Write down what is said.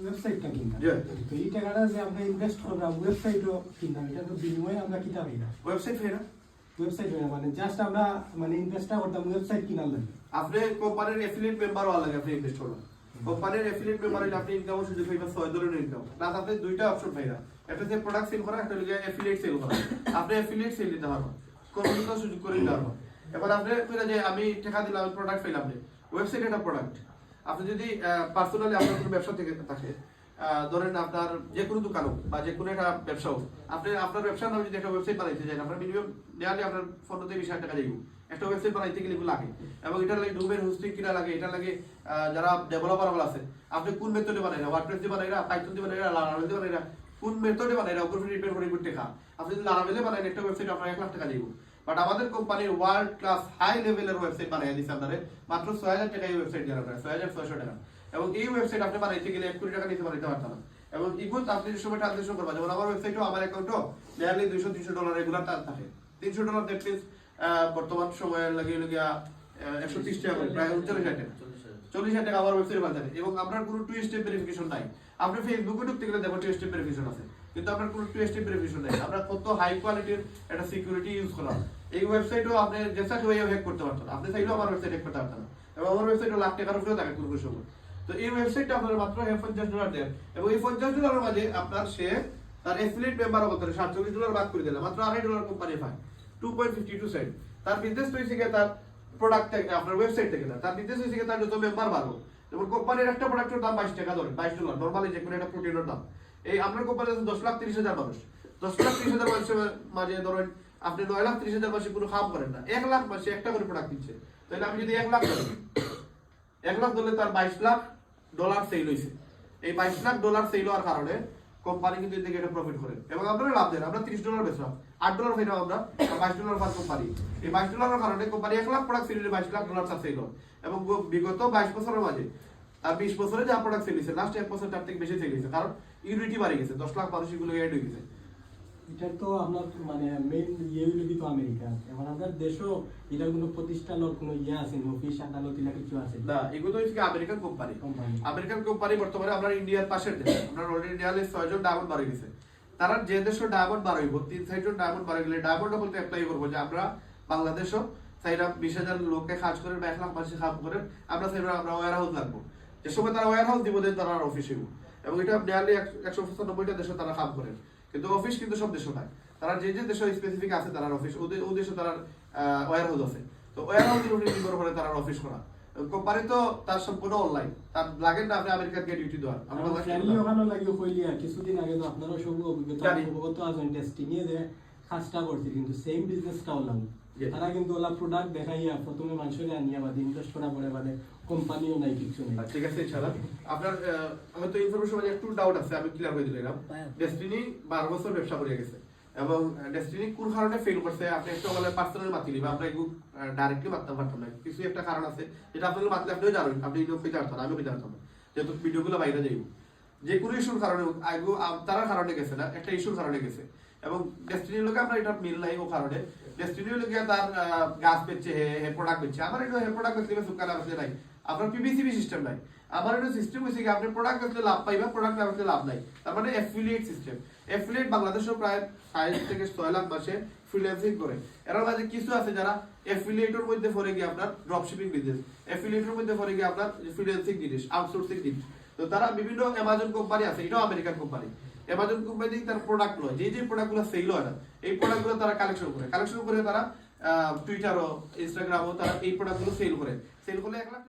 ওয়েবসাইটটা কিনলাম তো এই টাকাটা যে আমরা ইনভেস্ট করলাম ওয়েবসাইটও কিনলাম এটা তো বিনিময়ে আমরা কিতা পাই না ওয়েবসাইট ফেরা ওয়েবসাইট মানে জাস্ট আমরা মানে ইনভেস্টটা করতাম ওয়েবসাইট কিনার লাগে আপনি কোম্পানির এফিলিয়েট মেম্বার হওয়া লাগে আপনি ইনভেস্ট করবেন কোম্পানির এফিলিয়েট মেম্বার হলে আপনি ইনকাম সুযোগ পাইবেন 6 ধরনের ইনকাম প্লাস আপনি দুইটা অপশন পাইরা একটা যে প্রোডাক্ট সেল করা একটা হলো এফিলিয়েট সেল করা আপনি এফিলিয়েট সেল দিতে পারবেন কোন সুযোগ করে দিতে পারবেন এবার আপনি কইরা যে আমি টাকা দিলাম প্রোডাক্ট পেলাম না ওয়েবসাইট একটা প্রোডাক্ট আপনি যদি পার্সোনালি আপনার কোনো ব্যবসা থেকে থাকে ধরেন আপনার যে কোনো দোকান হোক বা যে কোনো একটা ব্যবসা হোক আপনি আপনার ব্যবসার নামে যদি একটা ওয়েবসাইট বানাইতে চান আপনার মিনিমাম নেওয়ালে আপনার 15-20 টাকা যাইব একটা ওয়েবসাইট বানাইতে গেলে এগুলো লাগে এবং এটা লাগে ডোমেইন হোস্টিং কিনা লাগে এটা লাগে যারা ডেভেলপার আছে আপনি কোন মেথডে বানাইরা ওয়ার্ডপ্রেস দিয়ে বানাইরা পাইথন দিয়ে বানাইরা লারাভেল দিয়ে বানাইরা কোন মেথডে বানাইরা উপর ডিপেন্ড করে টাকা আপনি যদি লারাভেলে বানাইন একটা ওয়েবসাইট আপনার 1 লাখ টাকা যাইব বাট আমাদের কোম্পানির ওয়ার্ল্ড ক্লাস হাই লেভেলের ওয়েবসাইট বানাইয়া দিছে আপনারে মাত্র 6000 টাকা এই ওয়েবসাইট দিয়ে আপনারা 6600 টাকা এবং এই ওয়েবসাইট আপনি বানাইতে গেলে 1 কোটি টাকা নিতে বানাইতে পারতেন না এবং ইকুয়াল আপনি যে সময় ট্রানজাকশন করবেন যেমন আমার ওয়েবসাইটও আমার অ্যাকাউন্টও নেয়ারলি $200-300 রেগুলার থাকে $300 দ্যাট মিন্স বর্তমান সময়ের লাগে 130 টাকা প্রায় 40,000 টাকা আমার ওয়েবসাইটে বানাতে এবং আপনার কোনো টু স্টেপ ভেরিফিকেশন নাই আপনি ফেসবুকে ঢুকতে গেলে দেখো টু স্টেপ ভেরিফিকেশন আছে কিন্তু আপনার কোনো টু স্টেপ ভেরিফিকেশন নাই আমরা কত হাই কোয়ালিটির একটা সিকিউরিটি ইউজ করলাম এই ওয়েবসাইটও আপনি যেসা হয়ে হ্যাক করতে পারতেন আপনি চাইলেও আমার ওয়েবসাইট হ্যাক করতে পারতেন এবং আমার ওয়েবসাইটও লাখ টাকার উপরে থাকে কোনো সময় তো এই ওয়েবসাইটটা আপনার মাত্র $50 দেন এবং এই $50 মাঝে আপনার সে তার এফিলিয়েট মেম্বার হতে $47 ভাগ করে দিলাম মাত্র $2.5 কোম্পানি পায় 2.52 সেন্ট তার বিজনেস হইছে কি তার প্রোডাক্ট থেকে আপনার ওয়েবসাইট থেকে না তার বিজনেস হইছে কি তার যত মেম্বার বাড়লো যেমন কোম্পানির একটা প্রোডাক্টের দাম 22 টাকা ধরে $22 নরমালি যে কোনো একটা প্রোটিনের দাম এই আপনার কোম্পানির 10,30,000 মানুষ 10,30,000 মানুষের মাঝে ধরেন আপনি 9,30,000 মাসে কোনো কাম করেন না 1 লাখ মাসে একটা করে প্রোডাক্ট দিচ্ছে তাহলে আমি যদি 1 লাখ ধরি 1 লাখ ধরলে তার $22 সেল হইছে এই $22 সেল হওয়ার কারণে কোম্পানি কিন্তু এদিকে একটা প্রফিট করে এবং আপনারা লাভ দেন আমরা $30 বেচলাম $8 পাইলাম আমরা $22 পার কোম্পানি এই $22 কারণে কোম্পানি 1 লাখ প্রোডাক্ট সেল $22 তার সেল এবং বিগত 22 বছরের মাঝে আর 20 বছরে যা প্রোডাক্ট সেল হইছে লাস্ট 1 বছর তার থেকে বেশি সেল হইছে কারণ ইউনিটি বাড়ে গেছে 10 লাখ মানুষ এগুলো এড হয়ে গেছে এটা তো আপনার মানে মেইন ইউনিটি তো আমেরিকা এখন আমাদের দেশও এটা কোনো প্রতিষ্ঠানের কোনো আছে অফিস আদালত এটা কিছু আছে না এগুলো হচ্ছে আমেরিকান কোম্পানি বর্তমানে আমরা ইন্ডিয়ার পাশের দেশ আমরা অলরেডি ইন্ডিয়াতে 6 জন ডায়মন্ড বাড়ে গেছে তারা যে দেশে ডায়মন্ড বাড়াইব 3-4 জন ডায়মন্ড বাড়ে গেলে ডায়মন্ড বলতে অ্যাপ্লাই করব যে আমরা বাংলাদেশও চাইরা 20,000 লোককে কাজ করে 1 লাখ মাসে কাজ করে আমরা চাইরা আমরা ওয়্যার হাউস লাগবো যে সময় তারা ওয়্যার হাউস দিব দেন তারা অফিসে এবং এটা নিয়ারলি 195টা দেশে তারা কাজ করে কিন্তু অফিস কিন্তু সব দেশে নাই তারা যে যে দেশে স্পেসিফিক আছে তারা অফিস ওই দেশে তারা ওয়্যার হাউস আছে তো ওয়্যার হাউসের উপরে নির্ভর করে তারা অফিস করা কোম্পানি তো তার সম্পূর্ণ অনলাইন তার লাগে না আপনি আমেরিকান গেট ডিউটি দেওয়ার আমরা ফ্যামিলি ওখানে লাগিও কইলিয়া কিছুদিন আগে তো আপনারা সব অভিজ্ঞতা অবগত আছেন টেস্টিং এ যে কাজটা করছে কিন্তু সেম বিজনেসটা হলাম তারা কিন্তু ওলা প্রোডাক্ট দেখাইয়া প্রথমে মানুষের আনিয়া বাদে ইনভেস্ট করা পরে বাদে কোম্পানিও নাই কিছু নেই ঠিক আছে ইনশাআল্লাহ আপনার হয়তো ইনফরমেশন মানে একটু ডাউট আছে আমি ক্লিয়ার করে দিলাম ডেস্টিনি 12 বছর ব্যবসা করে গেছে এবং ডেস্টিনি কোন কারণে ফেল করছে আপনি একটা বলে পার্সোনাল মাতিলি বা আমরা একটু ডাইরেক্টলি মারতে পারতাম না কিছু একটা কারণ আছে যেটা আপনাদের মাতলে আপনিও জানেন আপনি ইনো কইতে পারতেন আমিও কইতে পারতাম যেহেতু ভিডিওগুলো বাইরে যাইব যে কোনো ইস্যুর কারণে আগে তারা কারণে গেছে না একটা ইস্যুর কারণে গেছে এবং ডেস্টিনির লোকে আমরা এটা মিল নাই ও কারণে ডেস্টিনির লোকে তার গাছ বেচছে হে প্রোডাক্ট বেচছে আমার এটা হে প্রোডাক্ট বেচলে সুকালা বেচলে নাই আপনার পিপিসিবি সিস্টেম নাই আমার এটা সিস্টেম হইছে কি আপনি প্রোডাক্ট বেচলে লাভ পাইবা প্রোডাক্ট না বেচলে লাভ নাই তার মানে অ্যাফিলিয়েট সিস্টেম অ্যাফিলিয়েট বাংলাদেশে প্রায় 5 থেকে 6 লাখ মাসে ফ্রিল্যান্সিং করে এর মাঝে কিছু আছে যারা অ্যাফিলিয়েটর মধ্যে পড়ে গিয়ে আপনার ড্রপশিপিং বিজনেস অ্যাফিলিয়েটর মধ্যে পড়ে গিয়ে আপনার ফ্রিল্যান্সিং জিনিস আউটসোর্সিং জিনিস তো তারা বিভিন্ন অ্যামাজন কোম্পানি আছে এটাও আমেরিকান কোম্পানি অ্যামাজন কোম্পানি তার প্রোডাক্ট লয় যে প্রোডাক্টগুলো সেল হয় না এই প্রোডাক্টগুলো তারা কালেকশন করে তারা টুইটারও ইনস্টাগ্রামও তারা এই প্রোডাক্টগুলো সেল করে 1 লাখ